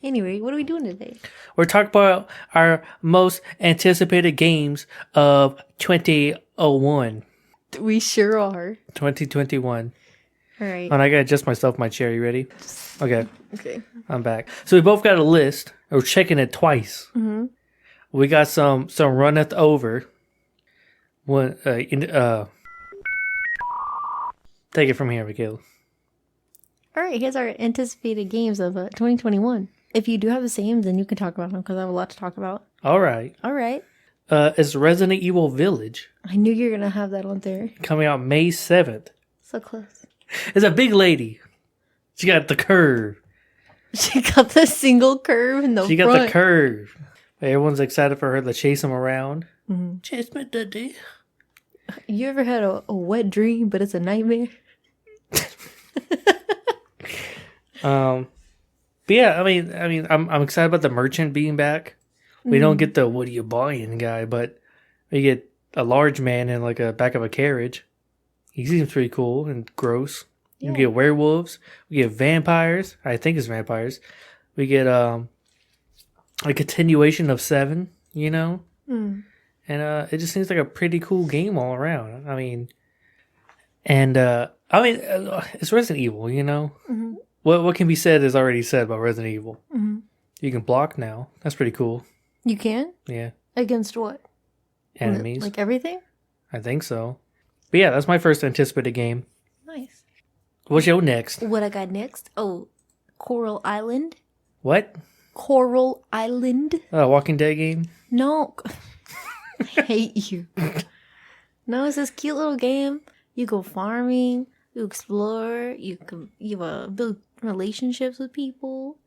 Anyway, what are we doing today? We're talking about our most anticipated games of 2001. We sure are. 2021. All right. And I gotta adjust myself my chair. You ready? Okay, Okay. I'm back. So we both got a list. We're checking it twice. Mm-hmm. We got some runneth over. One. Take it from here, Mikhail. All right. Here's our anticipated games of 2021. If you do have the same, then you can talk about them because I have a lot to talk about. All right. All right. It's Resident Evil Village I knew you were gonna have that on there. coming out May 7th. So close. It's a big lady. She got the curve. She got the single curve in the She front. got the curve. Everyone's excited for her to chase him around. Mm-hmm. Chase me, daddy. You ever had a wet dream, but it's a nightmare? But yeah, I mean, I'm excited about the merchant being back. We don't get the "what are you buying" guy, but we get a large man in like a back of a carriage. He seems pretty cool and gross. Yeah. We get werewolves. We get vampires. I think it's vampires. We get a continuation of 7. You know, Mm. and it just seems like a pretty cool game all around. I mean, it's Resident Evil. You know, Mm-hmm. what can be said is already said about Resident Evil. Mm-hmm. You can block now. That's pretty cool. You can? Yeah. Against what? Enemies. Like everything? I think so. But yeah, that's my first anticipated game. Nice. What's your next? What I got next? Oh, Coral Island. What? Coral Island. Walking Dead game? No. I hate you. No, it's this cute little game. You go farming, you explore, you build relationships with people.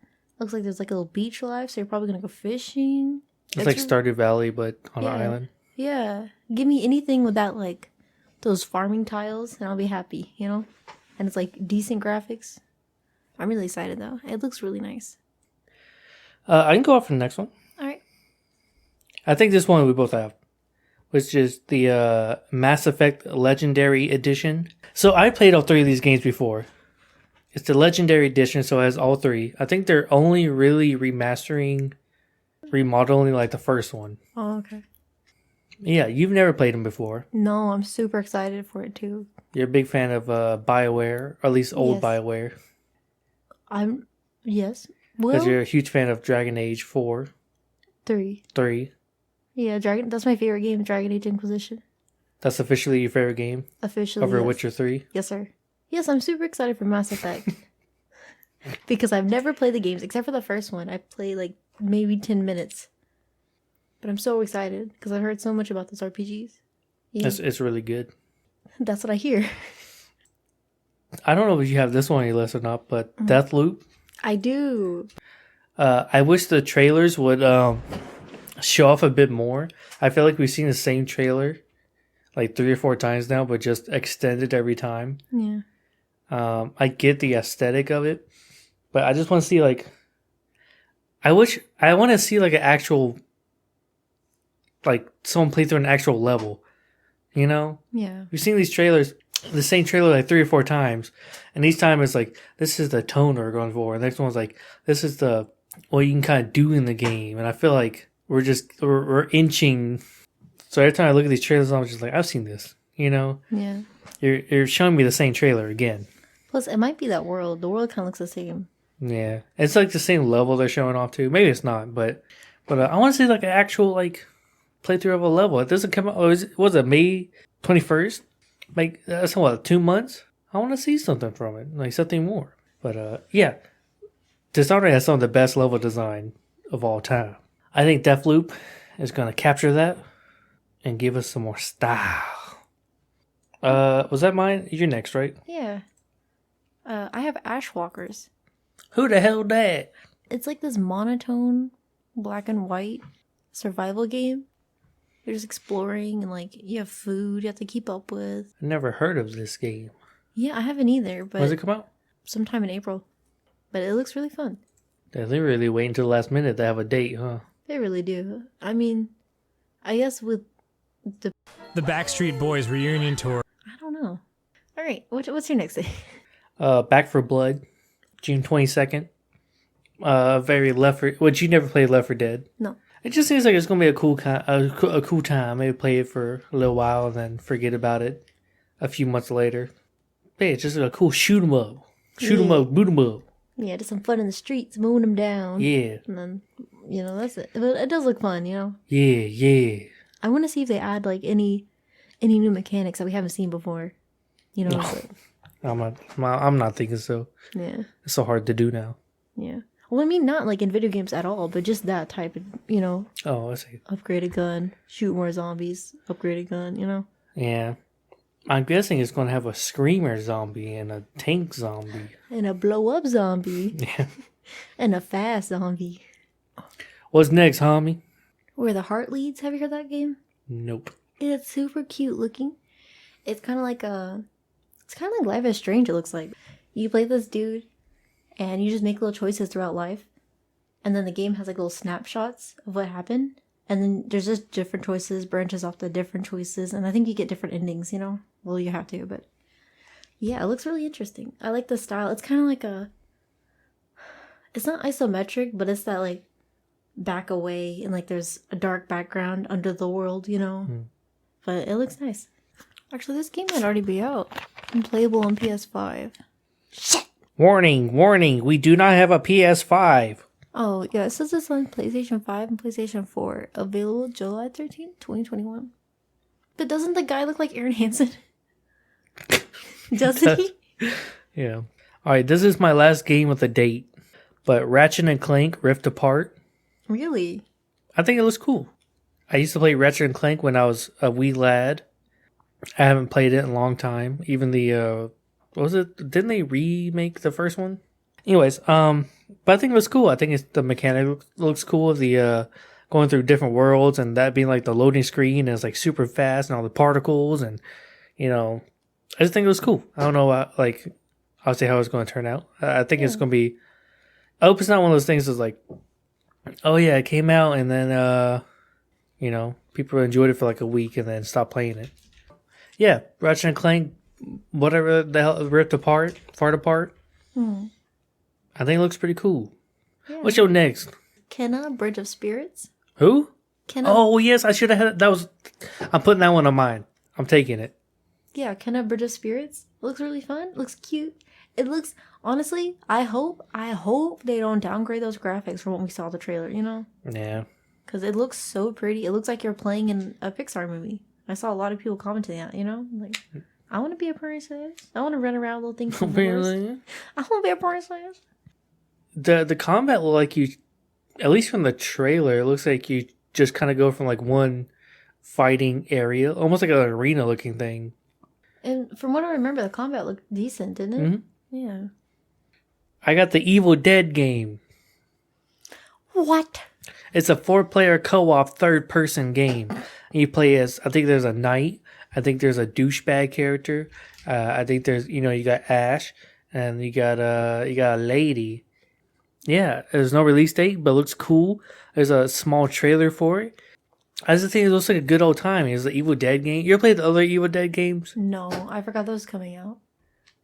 Looks like there's like a little beach life, so you're probably gonna go fishing. It's like Stardew Valley, but on an Yeah. island. Yeah. Give me anything with that, like those farming tiles, and I'll be happy, you know? And it's like decent graphics. I'm really excited though. It looks really nice. I can go off for the next one. All right. I think this one we both have, which is the Mass Effect Legendary Edition. So I played all 3 of these games before. It's the Legendary Edition, so it has all 3. I think they're only really remodeling like the first one. Oh, okay. Yeah, you've never played them before. No, I'm super excited for it too. You're a big fan of BioWare, or at least old Yes. BioWare. Yes. Because Well, you're a huge fan of Dragon Age 4, 3. 3. Yeah, that's my favorite game, Dragon Age Inquisition. That's officially your favorite game Officially. over yes. Witcher 3. Yes, sir. Yes, I'm super excited for Mass Effect. Because I've never played the games, except for the first one. I played like maybe 10 minutes. But I'm so excited because I've heard so much about those RPGs. Yeah, It's really good. that's what I hear. I don't know if you have this one on your list or not, but Deathloop. I do. I wish the trailers would show off a bit more. I feel like we've seen the same trailer like 3 or 4 times now, but just extended every time. Yeah. I get the aesthetic of it, but I just want to see like I want to see like an actual like someone play through an actual level. You know? Yeah. We've seen these trailers, the same trailer like 3 or 4 times, and each time it's like, this is the tone we're going for. And the next one's like, this is the what you can kind of do in the game. And I feel like we're inching. So every time I look at these trailers, I'm just like, I've seen this. You know, Yeah. you're showing me the same trailer again. Plus, it might be that world. The world kind of looks the same. Yeah, it's like the same level they're showing off to. Maybe it's not, but I want to see like an actual like playthrough of a level. It doesn't come out. Was it May 21st? Like that's what 2 months. I want to see something from it, like something more. But yeah, Dishonored has some of the best level design of all time. I think Deathloop is gonna capture that and give us some more style. Was that mine? You're next, right? Yeah. I have Ashwalkers. Who the hell that? It's like this monotone, black and white survival game. You're just exploring and like you have food you have to keep up with. I never heard of this game. Yeah, I haven't either, but When's it come out? sometime in April. But it looks really fun. They really wait until the last minute to have a date, huh? They really do. I mean, I guess with the Backstreet Boys reunion tour. I don't know. All right, what's your next thing? Back for Blood, June 22nd. very Left 4. Which you never played Left 4 Dead. No. It just seems like it's gonna be a cool time. Maybe play it for a little while and then forget about it a few months later. But yeah, it's just a cool shoot 'em up, boot 'em up. Yeah, just some fun in the streets, mowing them down. Yeah, And then, that's it. But it does look fun, yeah. I want to see if they add like any new mechanics that we haven't seen before. No. But, I'm not thinking so. yeah, It's so hard to do now. yeah. Well, I mean, not like in video games at all, but just that type of, Oh, I see. upgraded gun, shoot more zombies, upgraded gun, Yeah. I'm guessing it's going to have a screamer zombie and a tank zombie. and a blow up zombie, Yeah. and a fast zombie. What's next, homie? Where the heart leads. Have you heard that game? Nope. It's super cute looking. It's kind of like Life is Strange. It looks like you play this dude, and you just make little choices throughout life, and then the game has like little snapshots of what happened, and then there's just different choices, branches off the different choices, and I think you get different endings. Well, you have to, but yeah, it looks really interesting. I like the style. It's kind of like it's not isometric, but it's that like back away and like there's a dark background under the world, But it looks nice. Actually, this game might already be out and playable on PS5. Shit! Warning, we do not have a PS5. Oh, yeah, it says this on PlayStation 5 and PlayStation 4. Available July 13th, 2021. But doesn't the guy look like Aaron Hansen? Doesn't he? Yeah. Alright, this is my last game with a date. But Ratchet and Clank Rift Apart. Really? I think it looks cool. I used to play Ratchet and Clank when I was a wee lad. I haven't played it in a long time. Even the what was it? Didn't they remake the first one? Anyways, but I think it was cool. I think the mechanic looks cool. The going through different worlds and that being like the loading screen and it's like super fast and all the particles and I just think it was cool. I don't know I'll see how it's going to turn out. I think it's going to be. I hope it's not one of those things that's like, oh yeah, it came out and then people enjoyed it for like a week and then stopped playing it. Yeah, Ratchet and Clank, whatever the hell, Ripped Apart, Fart Apart. I think it looks pretty cool. Yeah. What's your next? Kenna, Bridge of Spirits. Who? Kenna. Oh yes, I should have had that. I'm putting that one on mine. I'm taking it. Yeah, Kenna, Bridge of Spirits. It looks really fun. It looks cute. It looks, honestly, I hope they don't downgrade those graphics from what we saw the trailer, Yeah. Because it looks so pretty. It looks like you're playing in a Pixar movie. I saw a lot of people commenting that, like, I want to be a princess. I want to run around with little things. Really? I want to be a princess. The combat look like you, at least from the trailer, it looks like you just kind of go from like one fighting area, almost like an arena looking thing. And from what I remember, the combat looked decent, didn't it? Mm-hmm. Yeah. I got the Evil Dead game. What? It's a 4-player co-op third-person game. You play as, I think there's a knight. I think there's a douchebag character. I think there's, you got Ash, and you got a lady. Yeah, there's no release date, but it looks cool. There's a small trailer for it. I just think it looks like a good old time. It's the Evil Dead game. You ever played the other Evil Dead games? No, I forgot those coming out.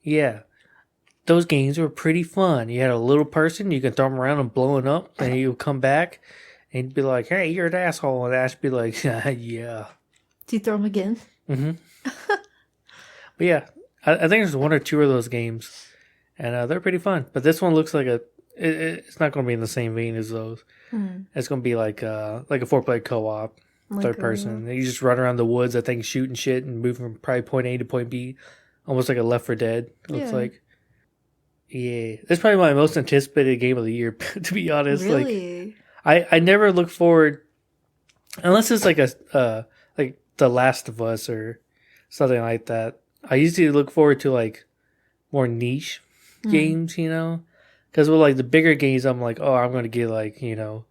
Yeah. Those games were pretty fun. You had a little person, you can throw them around and blow it up, and he'll come back and he'd be like, hey, you're an asshole. And Ash be like, yeah. Do you throw them again? Mm-hmm. But yeah, I think there's one or two of those games, and they're pretty fun. But this one looks like it's not going to be in the same vein as those. It's going to be like a 4-player co-op, third person. You just run around the woods, I think, shooting shit and move from probably point A to point B, almost like a Left 4 Dead. It looks like. Yeah, that's probably my most anticipated game of the year. To be honest, Really? Like I never look forward unless it's like like The Last of Us or something like that. I usually look forward to like more niche games, because with like the bigger games, I'm like, oh, I'm gonna get like the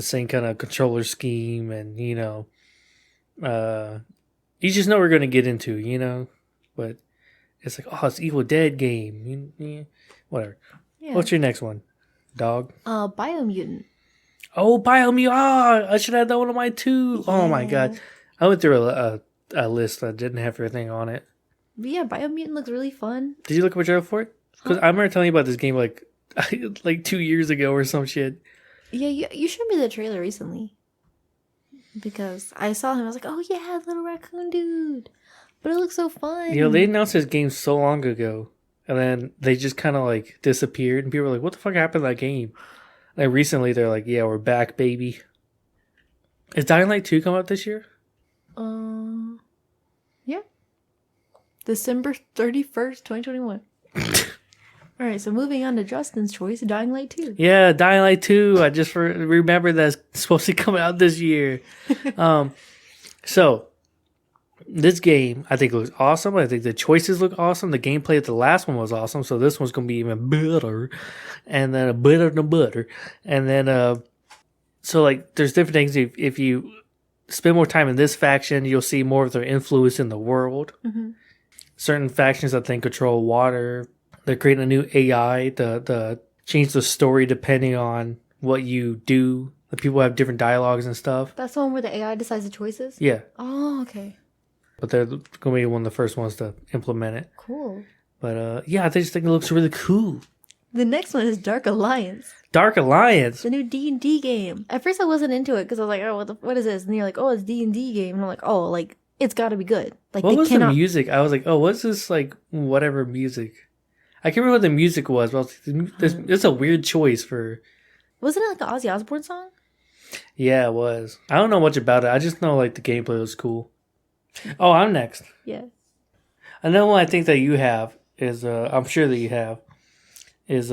same kind of controller scheme, and you just know we're gonna get into, but it's like, oh, it's Evil Dead game, whatever. Yeah. What's your next one, dog? Biomutant. Oh, Biomutant! Oh, I should have that one on mine too. Yeah. Oh my god, I went through a list that didn't have everything on it. But yeah, Biomutant looks really fun. Did you look up a trailer for it? Because I remember telling you about this game like like 2 years ago or some shit. Yeah, you showed me the trailer recently. Because I saw him, I was like, oh yeah, little raccoon dude. But it looks so fun. You know, they announced this game so long ago, and then they just kind of like disappeared, and people were like, "What the fuck happened to that game?" And recently, they're like, "Yeah, we're back, baby." Is Dying Light 2 come out this year? Yeah. December 31st, 2021. Alright, so moving on to Justin's choice, Dying Light 2. Yeah, Dying Light 2. I just remembered that's supposed to come out this year. So, this game, I think, looks awesome. I think the choices look awesome. The gameplay of the last one was awesome. So, this one's going to be even better. And then a better than butter. And then, so, like, there's different things. If you spend more time in this faction, you'll see more of their influence in the world. Mm-hmm. Certain factions, I think, control water. They're creating a new AI to change the story depending on what you do. The people have different dialogues and stuff. That's the one where the AI decides the choices? Yeah. Oh, okay. But they're going to be one of the first ones to implement it. Cool. But yeah, I just think it looks really cool. The next one is Dark Alliance. Dark Alliance. The new D&D game. At first I wasn't into it because I was like, oh, what is this? And you're like, oh, it's D&D game. And I'm like, oh, like, it's got to be good. Like, What they was cannot... the music? I was like, oh, what's this, like, whatever music? I can't remember what the music was, but I was like, it's a weird choice for... Wasn't it like an Ozzy Osbourne song? Yeah, it was. I don't know much about it. I just know, like, the gameplay was cool. Oh, I'm next. Yeah. Another one I think that you have is, I'm sure that you have, is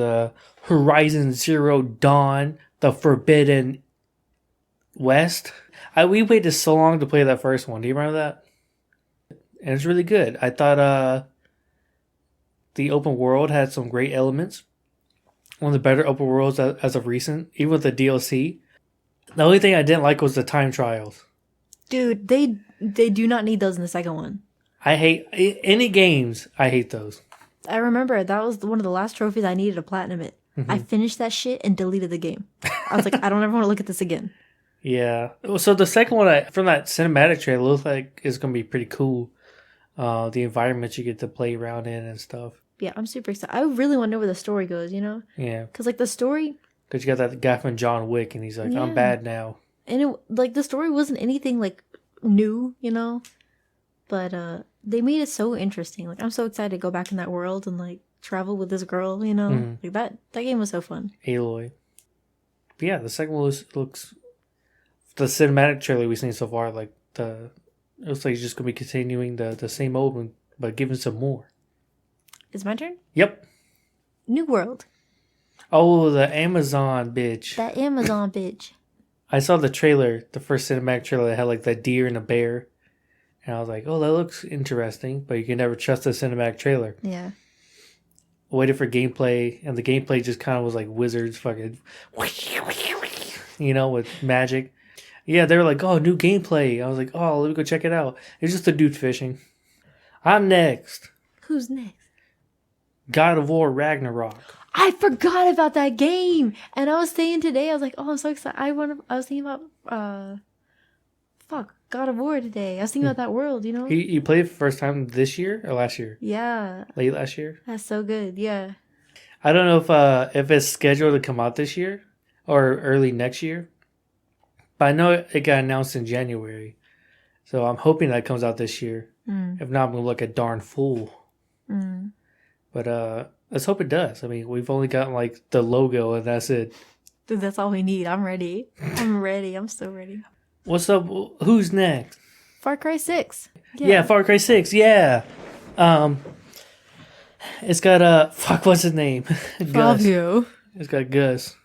Horizon Zero Dawn, The Forbidden West. We waited so long to play that first one. Do you remember that? And it's really good. I thought the open world had some great elements. One of the better open worlds as of recent, even with the DLC. The only thing I didn't like was the time trials. Dude, they do not need those in the second one. I hate any games. I hate those. I remember that was one of the last trophies I needed to platinum it. Mm-hmm. I finished that shit and deleted the game. I was like, I don't ever want to look at this again. Yeah. So the second one, from that cinematic trailer, looks like it's going to be pretty cool. The environments you get to play around in and stuff. Yeah, I'm super excited. I really want to know where the story goes, you know? Yeah. Because, like, the story... Because you got that guy from John Wick, and he's like, Yeah. I'm bad now. And, it, like, the story wasn't anything, like, new, you know? But, they made it so interesting. Like, I'm so excited to go back in that world and, like, travel with this girl, you know? Mhm. Like, that game was so fun. Aloy. But yeah, the second one looks... The cinematic trailer we've seen so far, like, it looks like it's just going to be continuing the same old one, but giving some more. It's my turn? Yep. New World. Oh, the Amazon bitch. That Amazon bitch. I saw the trailer, the first cinematic trailer that had like that deer and a bear. And I was like, oh, that looks interesting, but you can never trust a cinematic trailer. Yeah. Waited for gameplay, and the gameplay just kind of was like wizards fucking, you know, with magic. Yeah, they were like, oh, new gameplay. I was like, oh, let me go check it out. It's just a dude fishing. I'm next. Who's next? God of War Ragnarok. I forgot about that game. And I was saying today, I was like, oh, I'm so excited. I was thinking about, God of War today. I was thinking about that world, you know? You played it for the first time this year or last year? Yeah. Late last year? That's so good. Yeah. I don't know if it's scheduled to come out this year or early next year. But I know it got announced in January. So I'm hoping that comes out this year. If not, I'm going to look a darn fool. But let's hope it does. I mean, we've only gotten like the logo and that's it. Dude, that's all we need. I'm ready. I'm ready. I'm so ready. What's up? Who's next? Far Cry 6. Yeah, Far Cry 6. Yeah. It's got what's his name? Gus. Fabio. It's got Gus.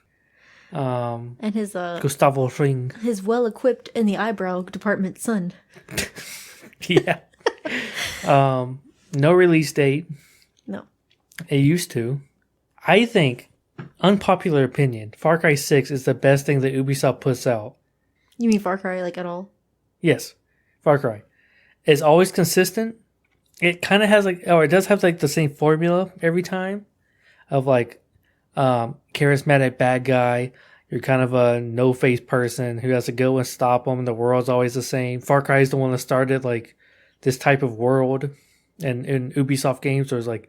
And his Gustavo Fring. his well-equipped in the eyebrow department son. Yeah. No release date. No. It used to. I think, unpopular opinion, Far Cry 6 is the best thing that Ubisoft puts out. You mean Far Cry, like, at all? Yes. Far Cry. It's always consistent. It kind of has like, or it does have like the same formula every time of like, charismatic bad guy. You're kind of a no-face person who has to go and stop them. And the world's always the same. Far Cry is the one that started like this type of world and in Ubisoft games. There's like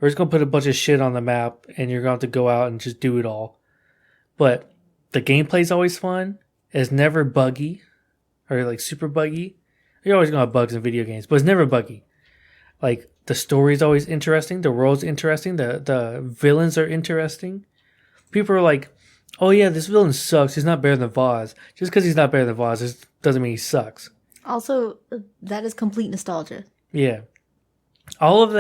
We're just gonna put a bunch of shit on the map, and you're gonna have to go out and just do it all. But the gameplay's always fun. It's never buggy, or like super buggy. You're always gonna have bugs in video games, but it's never buggy. Like the story's always interesting. The world's interesting. The villains are interesting. People are like, "Oh yeah, this villain sucks. He's not better than Voz." Just because he's not better than Voz doesn't mean he sucks. Also, that is complete nostalgia. Yeah. All of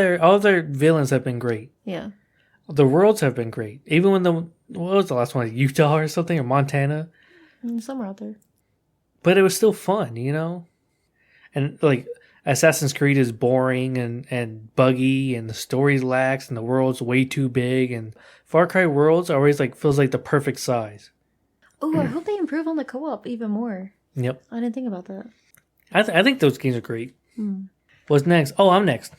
their villains have been great. Yeah. The worlds have been great. Even when what was the last one? Utah or something, or Montana? Somewhere out there. But it was still fun, you know? And like Assassin's Creed is boring and buggy, and the story's lax, and the world's way too big, and Far Cry worlds always like feels like the perfect size. Oh, I hope they improve on the co-op even more. Yep. I didn't think about that. I think those games are great. What's next? Oh, I'm next.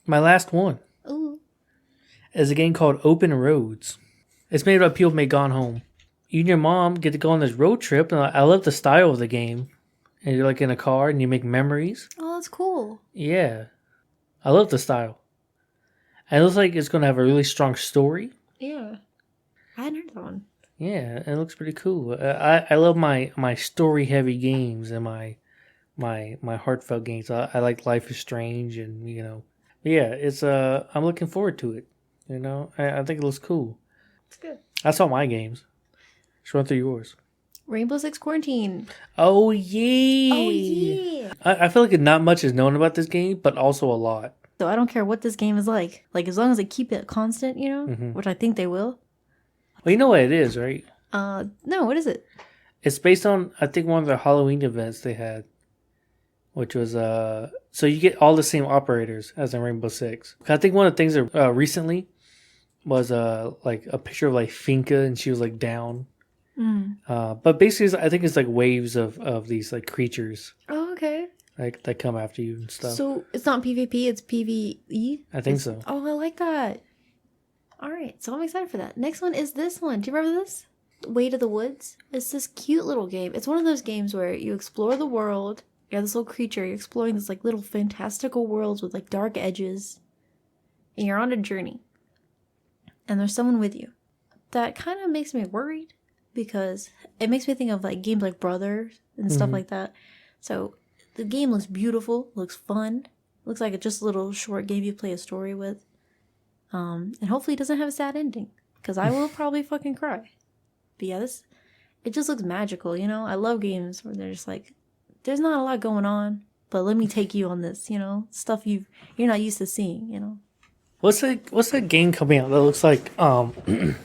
My last one Ooh. is a game called Open Roads. It's made by people who made Gone Home. You and your mom get to go on this road trip, and I love the style of the game. And you're like in a car, and you make memories. Oh, that's cool. Yeah. I love the style. And it looks like it's going to have a really strong story. Yeah. I hadn't heard that one. Yeah, it looks pretty cool. I love my story-heavy games and my heartfelt games. I like Life is Strange, and you know, yeah, it's I'm looking forward to it. You know, I think it looks cool. It's good. That's all my games. Just run through yours. Rainbow Six Quarantine. Oh yeah. Oh yeah. I feel like not much is known about this game, but also a lot. So I don't care what this game is like. Like as long as they keep it constant, you know, Mm-hmm. which I think they will. Well, you know what it is, right? No, what is it? It's based on, I think, one of the Halloween events they had, which was so you get all the same operators as in Rainbow Six. I think one of the things that recently was like a picture of like Finka, and she was like down. But basically, I think it's like waves of these like creatures Oh, okay. like that come after you and stuff. So it's not PvP, it's PvE? I think so. Oh, I like that. All right, so I'm excited for that. Next one is this one. Do you remember this? Way to the Woods. It's this cute little game. It's one of those games where you explore the world. You're this little creature. You're exploring this like little fantastical worlds with like dark edges. And you're on a journey. And there's someone with you. That kind of makes me worried because it makes me think of like games like Brothers and stuff like that. So the game looks beautiful, looks fun. Looks like it's just a little short game you play a story with. And hopefully it doesn't have a sad ending. Because I will probably fucking cry. But yeah, it just looks magical, you know? I love games where they're just like, there's not a lot going on, but let me take you on this, you know? Stuff you're not used to seeing, you know? What's that game coming out that looks like The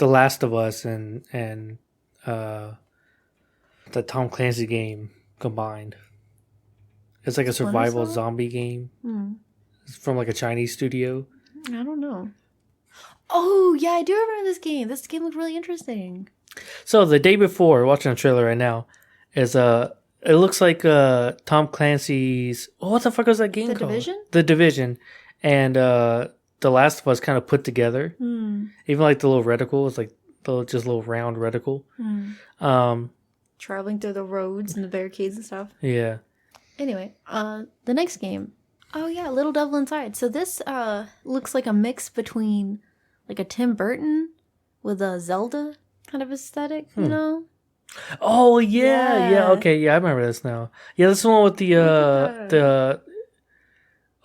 Last of Us and the Tom Clancy game combined? It's like a survival zombie game. It's from like a Chinese studio. I don't know. Oh, yeah, I do remember this game. This game looked really interesting. So the day before, watching a trailer right now, is it looks like Tom Clancy's what the fuck was that game The called? Division? The Division. And The Last of Us kind of put together. Even like the little reticle, it's like just little round reticle. Traveling through the roads and the barricades and stuff. Yeah. Anyway, the next game. Oh yeah, Little Devil Inside. So this looks like a mix between like a Tim Burton with a Zelda kind of aesthetic, you know? Oh yeah, Yeah. okay, yeah, I remember this now. Yeah, this is the one with the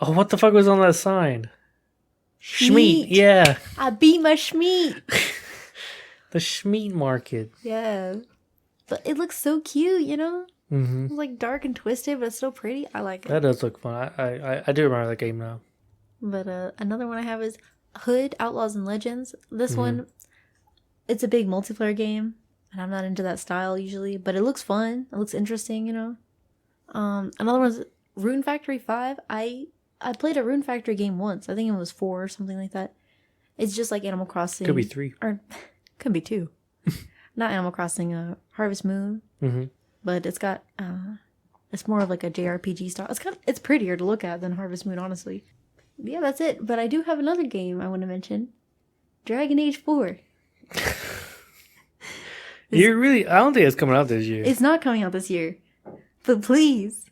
oh, what the fuck was on that sign? Schmeat, yeah. I beat my Schmeat. The Schmeat market. Yeah. But it looks so cute, you know? Mm-hmm. It's like dark and twisted, but it's still pretty. I like it. That does look fun. I do remember that game now. But another one I have is Hood, Outlaws and Legends. This one, it's a big multiplayer game, and I'm not into that style usually, but it looks fun. It looks interesting, you know? Another one's Rune Factory 5. I played a Rune Factory game once. I think it was 4 or something like that. It's just like Animal Crossing. Could be 3. Or could be 2. Not Animal Crossing, Harvest Moon. Mm-hmm. But it's got, it's more of like a JRPG style. It's prettier to look at than Harvest Moon, honestly. But yeah, that's it. But I do have another game I want to mention. Dragon Age 4. You're really, I don't think it's coming out this year. It's not coming out this year. But please.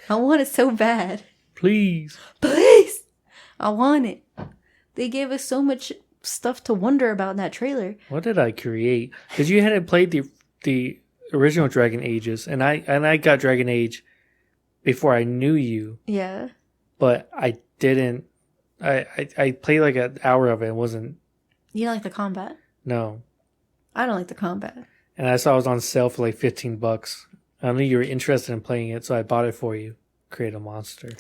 I want it so bad. Please. Please. I want it. They gave us so much stuff to wonder about in that trailer. What did I create? Because you hadn't played the original Dragon Ages, and I got Dragon Age before I knew you, Yeah. but I didn't. I played like an hour of it and wasn't. You don't like the combat? No. I don't like the combat. And I saw it was on sale for like $15. I knew you were interested in playing it, so I bought it for you. Create a monster.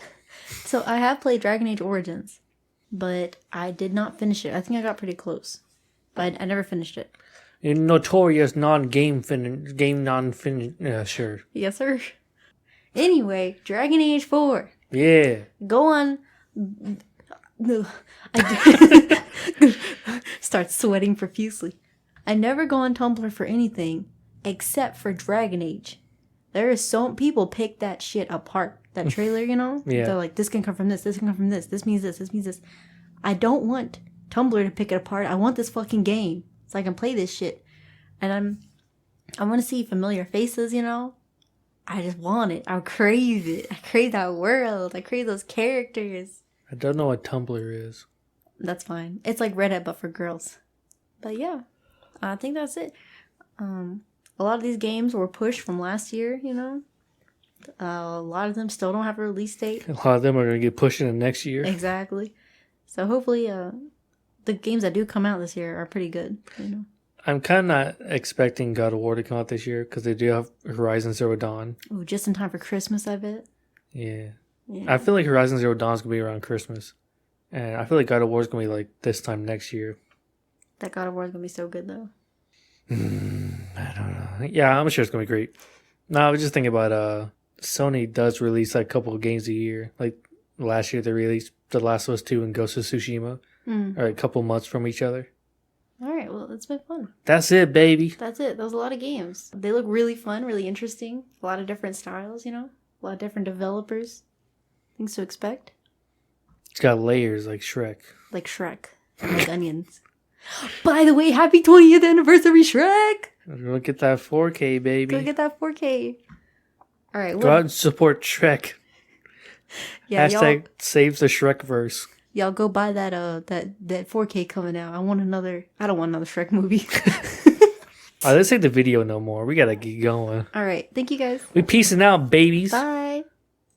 So I have played Dragon Age Origins, but I did not finish it. I think I got pretty close, but I never finished it. You're notorious non-game sure. Yes, sir. Anyway, Dragon Age 4. Yeah. Go on. No, I start sweating profusely. I never go on Tumblr for anything except for Dragon Age. There is so people pick that shit apart. That trailer, you know? Yeah. They're like, this can come from this can come from this means this means this. I don't want Tumblr to pick it apart. I want this fucking game so I can play this shit. And I want to see familiar faces, you know? I just want it. I crave it. I crave that world. I crave those characters. I don't know what Tumblr is. That's fine. It's like Reddit, but for girls. But yeah, I think that's it. A lot of these games were pushed from last year, you know? A lot of them still don't have a release date. A lot of them are going to get pushed into next year. Exactly. So hopefully the games that do come out this year are pretty good, you know? I'm kind of not expecting God of War to come out this year because they do have Horizon Zero Dawn. Ooh, just in time for Christmas, I bet. Yeah. Yeah. I feel like Horizon Zero Dawn is going to be around Christmas. And I feel like God of War is going to be like this time next year. That God of War is going to be so good, though. I don't know. Yeah, I'm sure it's going to be great. No, I was just thinking about Sony does release like a couple of games a year. Like last year they released The Last of Us 2 and Ghost of Tsushima. Or a couple months from each other. All right, well, it's been fun. That's it, baby. That's it. That was a lot of games. They look really fun, really interesting. A lot of different styles, you know? A lot of different developers. Things to expect. It's got layers like Shrek. Like Shrek. And like onions. By the way, happy 20th anniversary, Shrek! Go get that 4K, baby. Go get that 4K. All right. Go out and support Shrek. Yeah, Hashtag saves the Shrekverse. y'all go buy that 4K coming out. I don't want another Shrek movie. This ain't the video no more. We gotta get going. All right. Thank you guys. We peacing out, babies. Bye.